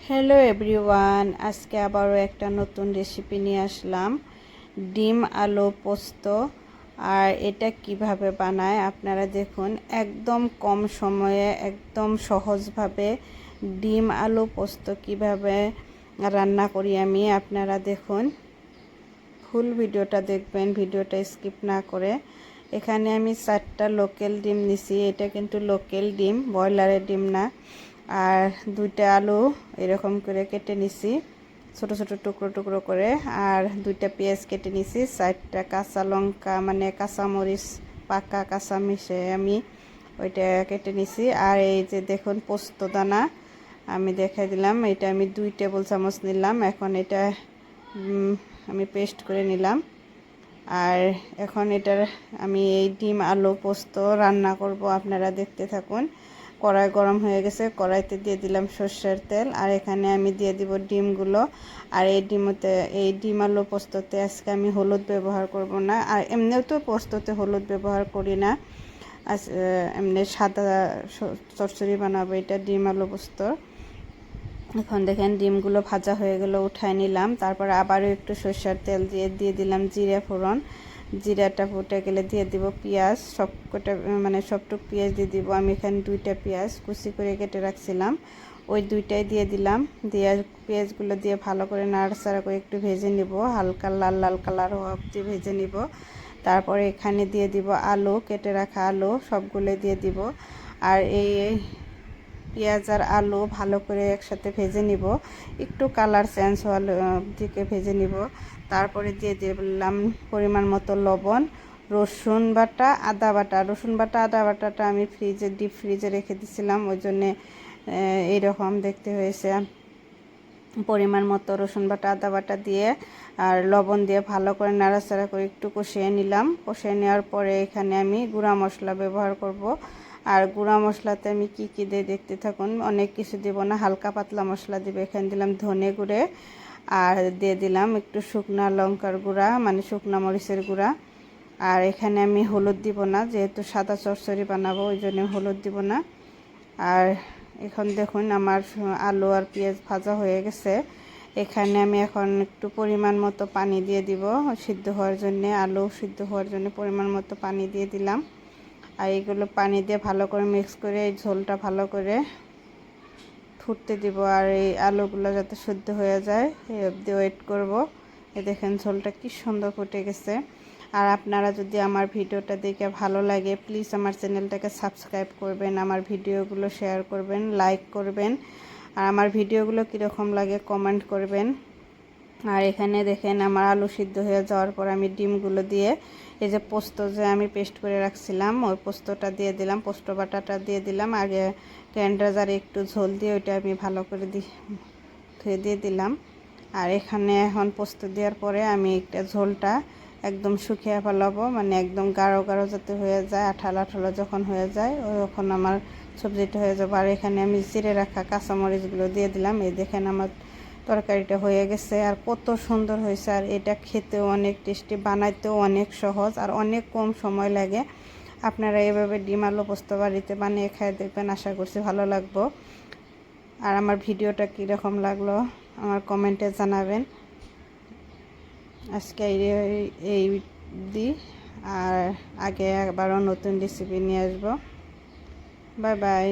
Hello everyone, আজকে আবারও একটা নতুন রেসিপি নিয়ে আসলাম, ডিম আলু পোস্ত। আর এটা কিভাবে বানায় আপনারা দেখুন। একদম কম সময়ে একদম সহজভাবে ডিম আলু পোস্ত কিভাবে রান্না করি আমি, আপনারা দেখুন। ফুল ভিডিওটা দেখবেন, ভিডিওটা স্কিপ না করে। এখানে আমি 4টা লোকাল ডিম নিছি। এটা কিন্তু লোকাল ডিম, ব্রয়লারের ডিম না। আর 2টা আলু এরকম করে কেটে নিছি ছোট ছোট টুকরো টুকরো করে। আর 2টা পেঁয়াজ কেটে নিছি। 4টা কাঁচা লঙ্কা মানে কাঁচামরিচ, পাকা কাঁচা মিশে আমি ওইটা কেটে নিছি। আর এই যে দেখুন পোস্ত দানা আমি দেখাই দিলাম, এটা আমি 2 টেবিল চামচ নিলাম। এখন এটা আমি পেস্ট করে নিলাম। আর এখন এটার আমি এই ডিম আলু পোস্ত রান্না করব, আপনারা দেখতে থাকুন। কড়াই গরম হয়ে গেছে, কড়াইতে দিয়ে দিলাম সর্ষের তেল। আর এখানে আমি দিয়ে দিব ডিমগুলো। আর এই ডিম আলু পোস্ততে আজকে আমি হলুদ ব্যবহার করব না। আর এমনিও তো পোস্ততে হলুদ ব্যবহার করি না, এমনি সাদা চচ্চড়ি বানাবো এটা ডিম আলু পোস্ত। এখন দেখেন ডিমগুলো ভাজা হয়ে গেল, উঠায় নিলাম। তারপর আবারও একটু সরষের তেল দিয়ে দিলাম জিরা ফোড়ন। জিরাটা ফুটে গেলে দিয়ে দিব পেঁয়াজ, সবটুক পেঁয়াজ দিয়ে দিব। আমি এখানে 2টা পেঁয়াজ কুচি করে কেটে রাখছিলাম, ওই 2টাই দিয়ে দিলাম। দিয়ে পেঁয়াজগুলো দিয়ে ভালো করে নাড়াচাড়া করে একটু ভেজে নিব, হালকা লাল লাল কালার অবধি ভেজে নিব। তারপরে এখানে দিয়ে দিব আলু, কেটে রাখা আলু সবগুলো দিয়ে দিব। আর এই পেঁয়াজ আর আলু ভালো করে একসাথে ভেজে নিব, একটু কালার চেঞ্জ হওয়ার দিকে ভেজে নিব। তারপরে দিয়ে দিলাম পরিমাণ মতো লবণ, রসুন বাটা, আদা বাটা। রসুন বাটা আদা বাটাটা আমি ডিপ ফ্রিজে রেখে দিয়েছিলাম, ওই জন্যে এইরকম দেখতে হয়েছে। পরিমাণ মতো রসুন বাটা আদা বাটা দিয়ে আর লবণ দিয়ে ভালো করে নাড়াচাড়া করে একটু কষিয়ে নিলাম। কষিয়ে নেওয়ার পরে এখানে আমি গুঁড়া মশলা ব্যবহার করব। আর গুঁড়া মশলাতে আমি কি কি দিয়ে দেখতে থাকুন। অনেক কিছু দেব না, হালকা পাতলা মশলা দেবে। এখানে দিলাম ধনে গুঁড়ে, আর দিয়ে দিলাম একটু শুকনা লঙ্কার গুঁড়া মানে শুকনা মরিচের গুঁড়া। আর এখানে আমি হলুদ দিব না, যেহেতু সাদা চচ্চড়ি বানাবো ওই জন্য হলুদ দিব না। আর এখন দেখুন আমার আলু আর পেঁয়াজ ভাজা হয়ে গেছে। এখানে আমি এখন একটু পরিমাণ মতো পানি দিয়ে দিব সিদ্ধ হওয়ার জন্যে, আলু সিদ্ধ হওয়ার জন্য পরিমাণ মতো পানি দিয়ে দিলাম। আর এইগুলো পানি দিয়ে ভালো করে মিক্স করে এই ঝোলটা ভালো করে ফুটতে দিব। আর এই আলুগুলো যাতে সিদ্ধ হয়ে যায় এই অবধি ওয়েট করব। এই দেখেন ঝোলটা কি সুন্দর ফুটে গেছে। আর আপনারা যদি আমার ভিডিওটা দেখে ভালো লাগে প্লিজ আমার চ্যানেলটাকে সাবস্ক্রাইব করবেন, আমার ভিডিওগুলো শেয়ার করবেন, লাইক করবেন। আর আমার ভিডিওগুলো কীরকম লাগে কমেন্ট করবেন। আর এখানে দেখেন আমার আলু সিদ্ধ হয়ে যাওয়ার পর আমি ডিমগুলো দিয়ে এই যে পোস্ত যে আমি পেস্ট করে রাখছিলাম ওই পোস্তটা দিয়ে দিলাম, পোস্ত বাটাটা দিয়ে দিলাম। আগে গ্রাইন্ডার জারে একটু ঝোল দিয়ে ওইটা আমি ভালো করে ধুয়ে দিয়ে দিলাম। আর এখানে এখন পোস্ত দেওয়ার পরে আমি একটা ঝোলটা একদম শুকিয়ে ফেলাবো, মানে একদম গাঢ় গাঢ় যাতে হয়ে যায়, আঠালো আঠালো যখন হয়ে যায় তখন আমার সবজিটা হয়ে যাবে। আর এখানে আমি চিড়ে রাখা কাঁচামরিচগুলো দিয়ে দিলাম। এই দেখেন আমার তরকারিটা হয়ে গেছে আর কত সুন্দর হয়েছে। আর এটা খেতেও অনেক টেস্টি, বানাইতেও অনেক সহজ আর অনেক কম সময় লাগে। আপনারা এভাবে ডিম আলু পোস্ত বাড়িতে বানিয়ে খেয়ে দেখবেন, আশা করছি ভালো লাগবো। আর আমার ভিডিওটা কীরকম লাগলো আমার কমেন্টে জানাবেন। আজকে এই দিই, আর আগে একবারও নতুন রেসিপি নিয়ে আসবো। Bye bye.